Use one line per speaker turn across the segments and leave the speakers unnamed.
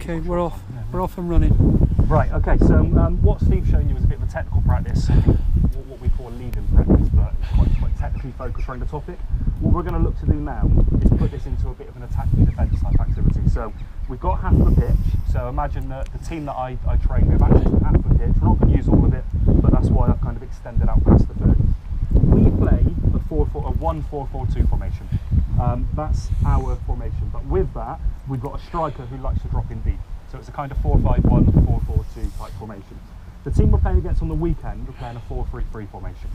Okay, we're off. We're off and running.
Right, okay, so what Steve's shown you is a bit of a technical practice, what we call a lead-in practice, but quite technically focused around the topic. What we're going to look to do now is put this into a bit of an attacking defence type activity. So we've got half of the pitch, so imagine that the team that I train with actually half the pitch. We're not going to use all of it, but that's why I've kind of extended out past the third. We play a 1-4-4-2 formation. That's our formation, but with that, we've got a striker who likes to drop in deep. So it's a kind of 4-5-1, 4-4-2 type formation. The team we're playing against on the weekend, we're playing a 4-3-3 formation.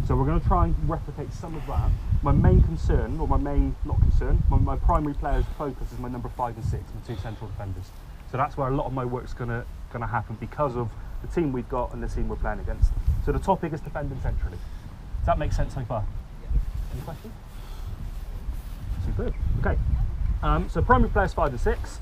So we're going to try and replicate some of that. My main concern, or my primary player's focus is my number 5 and 6, my 2 central defenders. So that's where a lot of my work's going to happen because of the team we've got and the team we're playing against. So the topic is defending centrally. Does that make sense so far? Any questions? Superb. Okay. So primary players 5 and 6.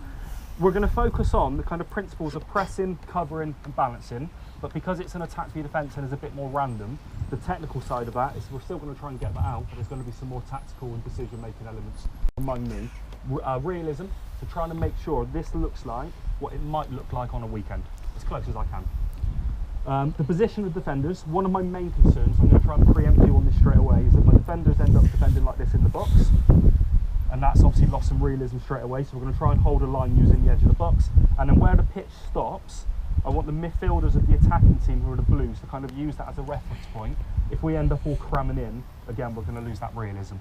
We're going to focus on the kind of principles of pressing, covering and balancing, but because it's an attack via defence and is a bit more random, the technical side of that is we're still going to try and get that out, but there's going to be some more tactical and decision-making elements. Remind me, realism, so trying to make sure this looks like what it might look like on a weekend, as close as I can. The position of defenders, one of my main concerns, I'm going to try and preempt you on this straight away, is that my defenders end up defending like this in the box. And that's obviously lost some realism straight away, so we're going to try and hold a line using the edge of the box. And then where the pitch stops, I want the midfielders of the attacking team, who are the Blues, to kind of use that as a reference point. If we end up all cramming in, again, we're going to lose that realism.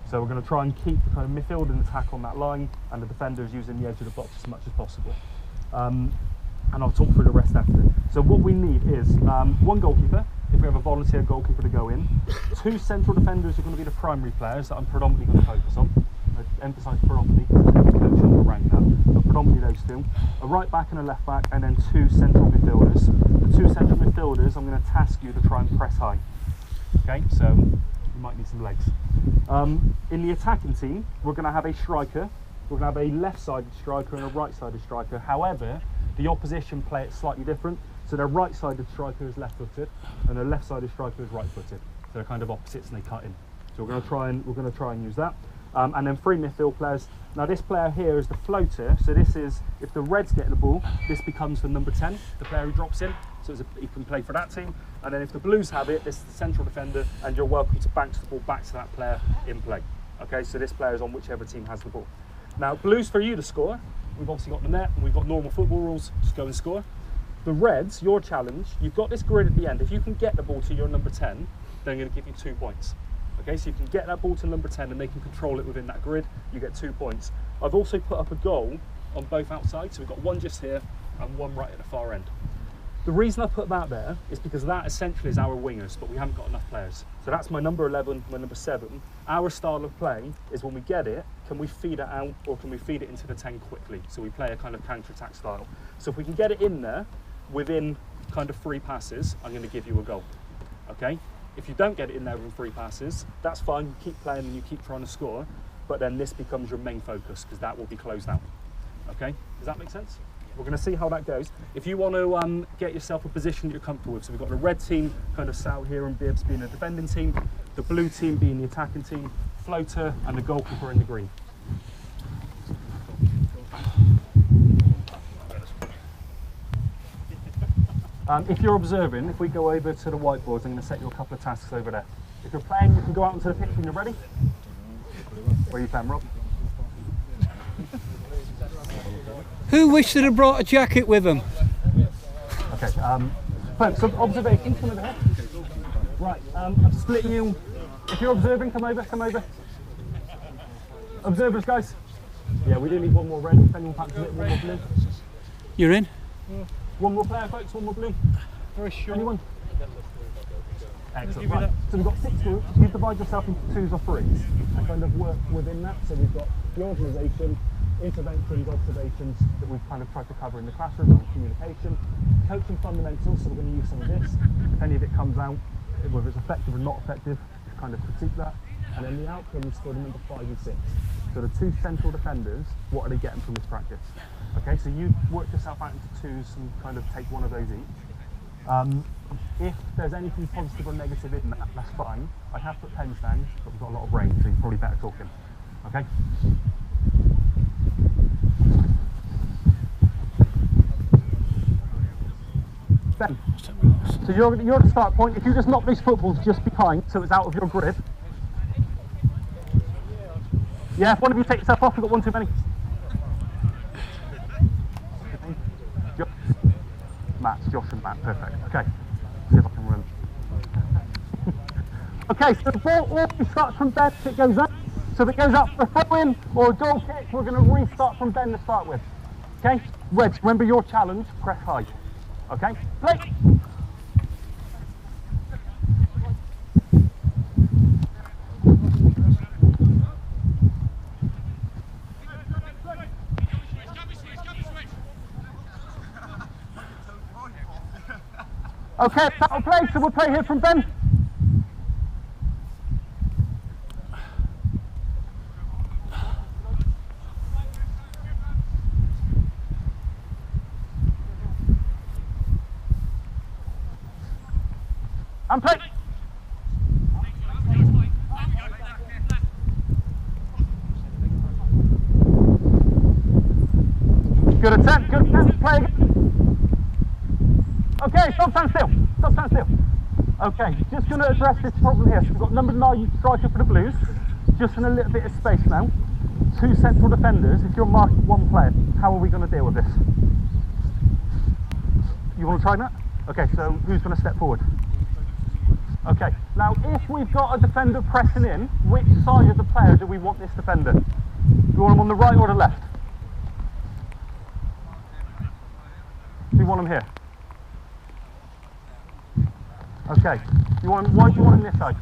So we're going to try and keep the kind of midfield and attack on that line, and the defenders using the edge of the box as much as possible. And I'll talk through the rest after. So what we need is one goalkeeper, if we have a volunteer goalkeeper to go in. 2 central defenders are going to be the primary players that I'm predominantly going to focus on. I emphasise predominantly because there's going to be coaching around that, but predominantly those 2. A right back and a left back, and then 2 central midfielders. The 2 central midfielders, I'm going to task you to try and press high. Okay, so you might need some legs. In the attacking team, we're going to have a striker. We're going to have a left-sided striker and a right-sided striker. However, the opposition play it slightly different. So their right-sided striker is left-footed, and their left-sided striker is right-footed. So they're kind of opposites, and they cut in. So we're going to try and use that. And then 3 midfield players. Now this player here is the floater. So this is, if the Reds get the ball, this becomes the number 10, the player who drops in. So he can play for that team. And then if the Blues have it, this is the central defender, and you're welcome to bounce the ball back to that player in play. Okay, so this player is on whichever team has the ball. Now Blues, for you to score, we've obviously got the net, and we've got normal football rules. Just go and score. The Reds, your challenge, you've got this grid at the end. If you can get the ball to your number 10, then I'm going to give you 2 points. Okay, so you can get that ball to number 10 and they can control it within that grid, you get 2 points. I've also put up a goal on both outsides, so we've got one just here and one right at the far end. The reason I put that there is because that essentially is our wingers, but we haven't got enough players. So that's my number 11, my number 7. Our style of play is when we get it, can we feed it out or can we feed it into the 10 quickly? So we play a kind of counter-attack style. So if we can get it in there within kind of 3 passes, I'm going to give you a goal. Okay? If you don't get it in there within 3 passes, that's fine, you keep playing and you keep trying to score, but then this becomes your main focus because that will be closed out. Okay, does that make sense? We're going to see how that goes. If you want to get yourself a position that you're comfortable with, so we've got the red team kind of Sal here and Bibbs being the defending team, the blue team being the attacking team, floater and the goalkeeper in the green. If you're observing, if we go over to the whiteboards, I'm going to set you a couple of tasks over there. If you're playing, you can go out onto the pitch when you're ready. Where are you playing, Rob?
Who wished they'd have brought a jacket with them?
Okay, folks, some observations, come over here. Right, I'm splitting you. If you're observing, come over, come over. Observers, guys. Yeah, we do need one more red. If anyone fancies it, one more blue.
You're in?
One more player, folks, one more blue.
Very sure.
Anyone? Excellent. Right. So we've got 6 groups. You divide yourself into 2s or 3s and kind of work within that. So we've got the organisation, interventions, observations that we've kind of tried to cover in the classroom on communication, coaching fundamentals. So we're going to use some of this. If any of it comes out, whether it's effective or not effective, to kind of critique that. And then the outcome is for the number 5 and 6. So the 2 central defenders, what are they getting from this practice? Okay, so you work yourself out into 2s and kind of take one of those each. If there's anything positive or negative in that, that's fine. I have put pens down, but we've got a lot of rain, so you're probably better talking. Okay? Ben. So you're at the start point. If you just knock these footballs just behind, so it's out of your grid. Yeah, if one of you take yourself off, you've got one too many. Matt, Josh and Matt, perfect. Okay, see if I can run. Okay, so the ball always starts from Ben if it goes up. So if it goes up for a throw-in or a goal kick, we're going to restart from Ben to start with. Okay, Reg, remember your challenge, press high. Okay, play. Okay, that'll play, so we'll play here from Ben. And play. Good attempt, play again. Okay, stop, stand still. Stop, stand still. Okay, just going to address this problem here. So we've got number 9 striker for the Blues, just in a little bit of space now. 2 central defenders. If you're marking one player, how are we going to deal with this? You want to try that? Okay, so who's going to step forward? Okay, now if we've got a defender pressing in, which side of the player do we want this defender? Do you want him on the right or the left? Do you want him here? Okay, why do you want him this side?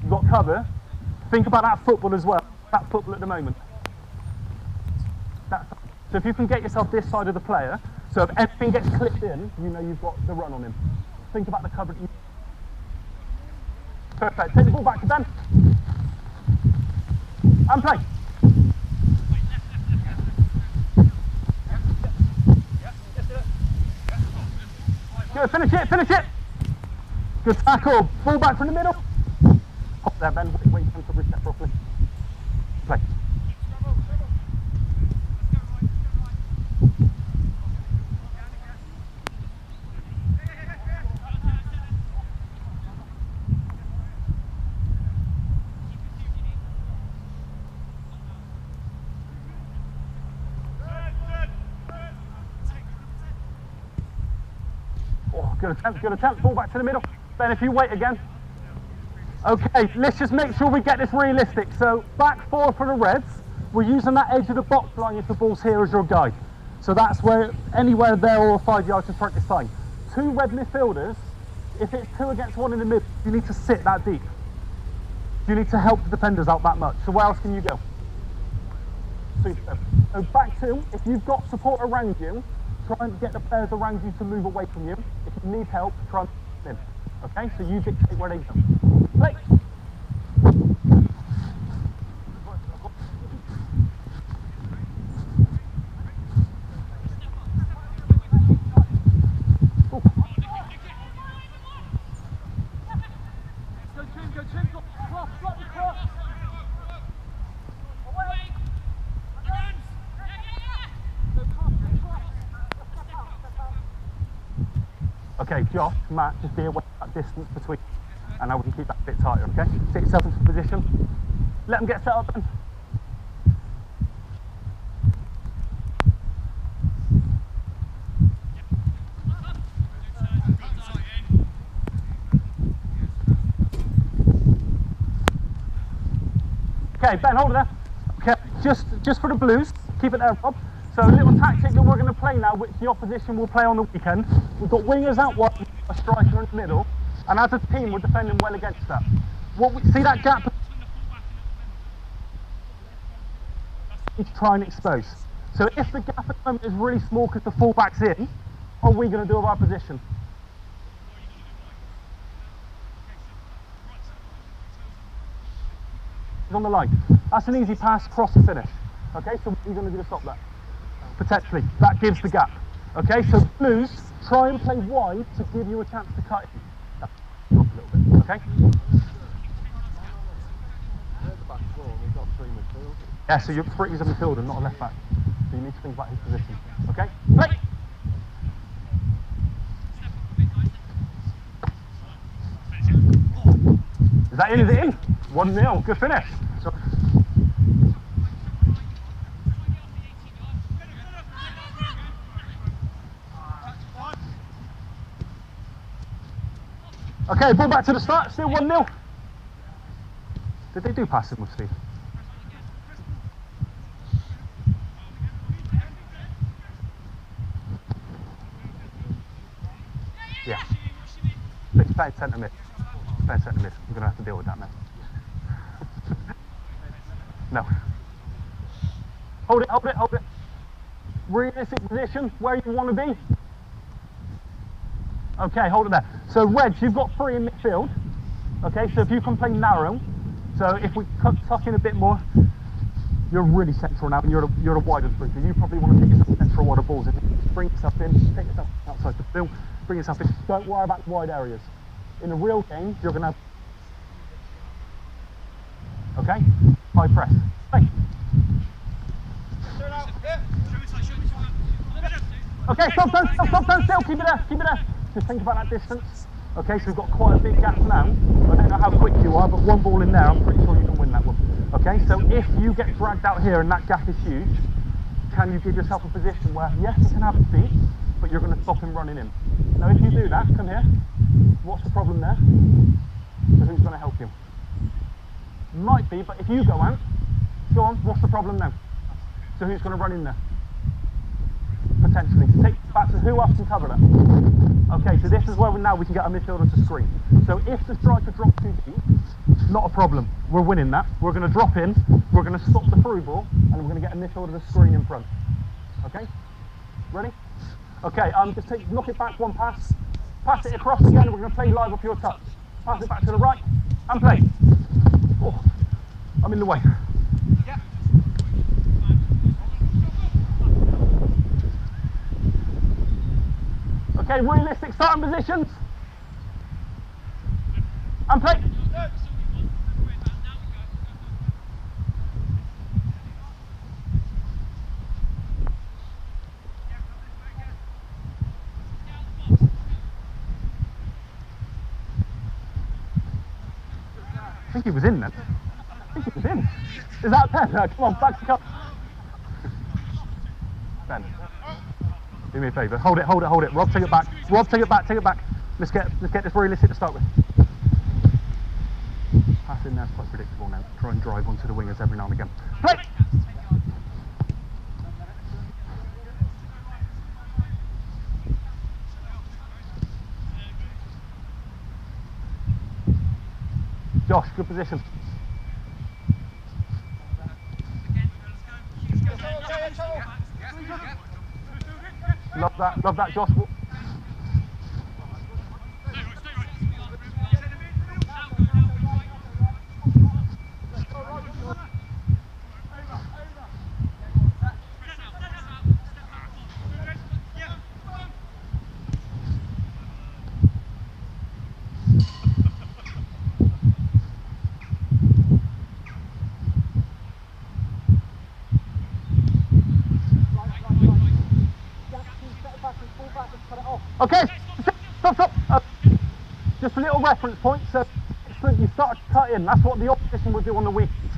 You've got cover. Think about that football as well. That football at the moment. So if you can get yourself this side of the player, so if everything gets clipped in, you know you've got the run on him. Think about the cover. Perfect. Take the ball back to Ben. And play. Good, finish it. Good tackle. Ball back from the middle. Hop there, Ben. Wait for him to reset properly. Play. Good attempt, ball back to the middle. Ben, if you wait again. Okay, let's just make sure we get this realistic. So, back 4 for the Reds. We're using that edge of the box line if the ball's here as your guide. So that's where, anywhere there or 5 yards in front this time. 2 red midfielders, if it's 2 against 1 in the mid, you need to sit that deep. You need to help the defenders out that much. So where else can you go? Super. So back 2, if you've got support around you, try and get the players around you to move away from you. If you need help, try and in. Okay, so you dictate where they go. Play. Okay, Josh, Matt, just be aware of that distance between, and now we can keep that a bit tighter, okay? Take yourself into position. Let them get set up then. Okay, Ben, hold it there. Okay, just for the Blues, keep it there, Rob. So a little tactic that we're going to play now, which the opposition will play on the weekend. We've got wingers out wide, a striker in the middle, and as a team we're defending well against that. See that gap? We need to try and expose. So if the gap at the moment is really small because the fullback's in, what are we going to do with our position? He's on the line. That's an easy pass, cross and finish. Okay, so what are you going to do to stop that? Potentially, that gives the gap. Okay, so Blues, try and play wide to give you a chance to cut it. Up a little bit, okay? Yeah, so you're 3 as a midfielder, not a left back. So you need to think about his position. Okay, play! that in? Is it in? 1-0. Good finish. Okay, ball back to the start. Still 1-0. Did they do passing with Steve? Yeah. Let's play centre mid. Play centre mid. I'm going to have to deal with that now. No. Hold it, hold it, hold it. Realistic position where you want to be. Okay, hold it there. So Reg, you've got 3 in midfield. Okay, so if you can play narrow, so if we tuck in a bit more, you're really central now, and you're a wider three. So you probably want to take yourself central wider balls in. Bring yourself in, take yourself outside the field, bring yourself in. Don't worry about wide areas. In a real game, you're going to have. Okay, high press. Hey. Okay, stop, stand still, keep it there. Just think about that distance. Okay, so we've got quite a big gap now. I don't know how quick you are, but one ball in there, I'm pretty sure you can win that one. Okay, so if you get dragged out here and that gap is huge, can you give yourself a position where, yes, you can have a feet, but you're going to stop him running in. Now, if you do that, come here. What's the problem there? So who's going to help you? Might be, but if you go out, go on, what's the problem now? So who's going to run in there? Potentially. So take it back to who else can cover that. Okay, so this is where now we can get our midfielder to screen. So if the striker drops too deep, not a problem. We're winning that. We're going to drop in, we're going to stop the through ball, and we're going to get a midfielder to screen in front. Okay? Ready? Okay, just knock it back one pass. Pass it across again, and we're going to play live off your touch. Pass it back to the right, and play. Oh, I'm in the way. Yeah. Okay, realistic starting positions. And play. I think he was in then. I think he was in. Is that Ben? No, come on, back to come. Ben. Do me a favour. Hold it. Rob, take it back. Take it back. Let's get this realistic to start with. Pass in there's quite predictable now. Try and drive onto the wingers every now and again. Play! Josh, good position. Love that, Josh. Okay, stop. Just a little reference point. So you start to cut in. That's what the opposition will do on the weekends.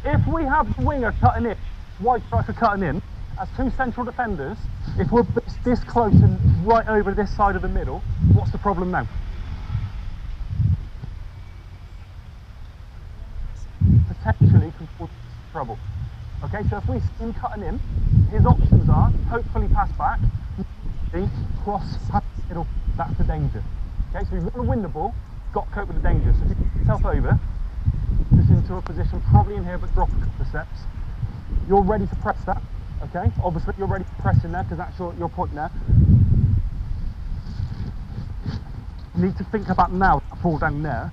If we have the winger cutting in, wide striker cutting in, as 2 central defenders, if we're this close and right over this side of the middle, what's the problem now? Potentially can cause trouble. Okay, so if we see him cutting in, his options are hopefully pass back, cross, pass middle. That's the danger. Okay, so if you want to win the ball, got to cope with the danger. So if you get yourself over, just into a position, probably in here, but drop a couple of steps. You're ready to press that. Okay, obviously you're ready to press in there because that's your point there. You need to think about now that ball down there.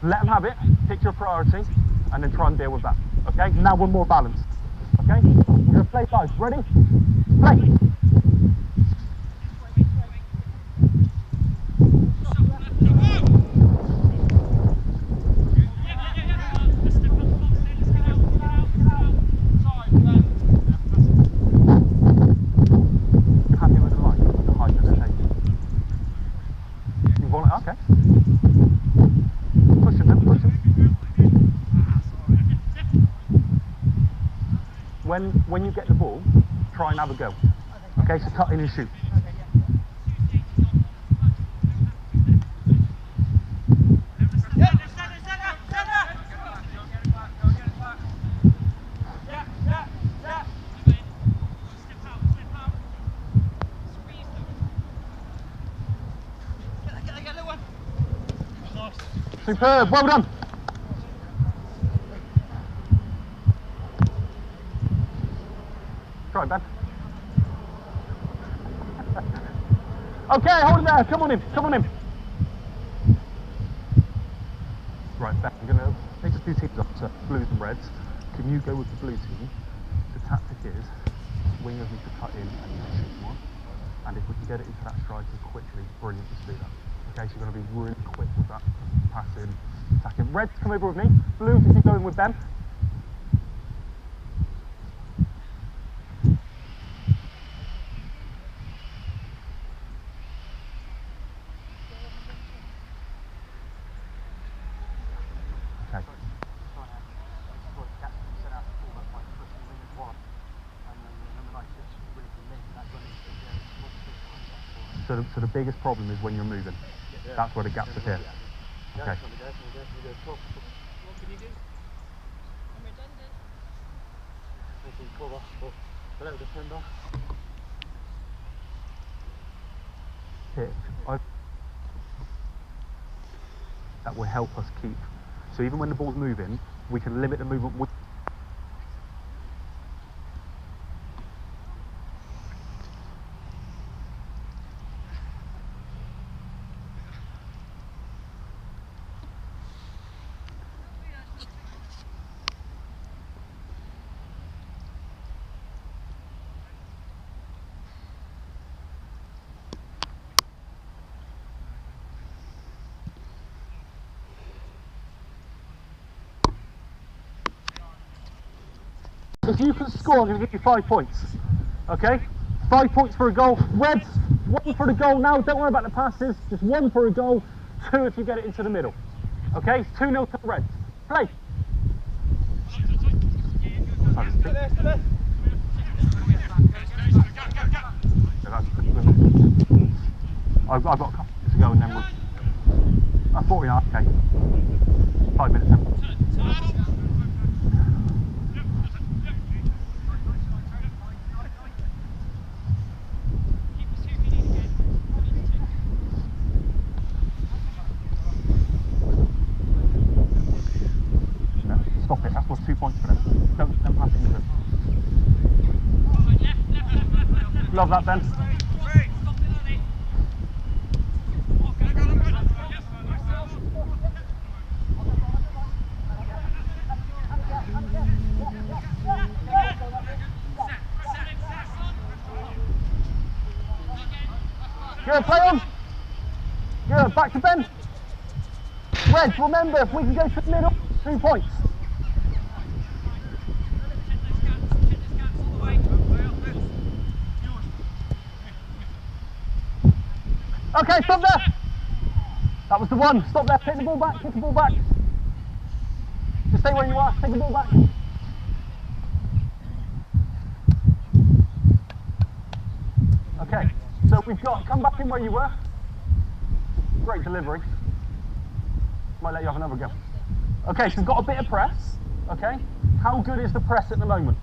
Let them have it, pick your priority, and then try and deal with that. Okay, now we're more balanced. Okay, we're going to play live. Ready? Play! You're happy Okay. Push him then, push him. When you get the ball, try and have a go. Okay, so cut in and shoot. Superb, well done. Try, Ben. Okay, hold it there. Come on in, come on in. Right, Ben, I'm going to make a few teams up to blues and reds. Can you go with the blue team? The tactic is wingers need to cut in and shoot one. And if we can get it into that striker quickly, brilliant to do that. Okay, so you're going to be really quick with that passing, attacking. Reds, come over with me. Blues, is he going with Ben? Okay. So the biggest problem is when you're moving. That's where the gaps appear. Okay.
What can you do? I'm redundant.
That will help us keep. So even when the ball's moving, we can limit the movement with. If you can score, I'm going to give you 5 points. Okay? 5 points for a goal. Reds, 1 for the goal now. Don't worry about the passes. Just 1 for a goal. 2 if you get it into the middle. Okay? 2-0 to the Reds. Play. I've got a couple to go and then we'll... 49, okay. 5 minutes then. Stop it, that's worth 2 points for them. Don't pass it into them. Love that, Ben. Good, play on. Good, back to Ben. Reds, remember, if we can go to the middle, 2 points. Okay, stop there. That was the one. Stop there, take the ball back, take the ball back. Just stay where you are, take the ball back. Okay, so we've got, come back in where you were. Great delivery. Might let you have another go. Okay, so we've got a bit of press, okay? How good is the press at the moment?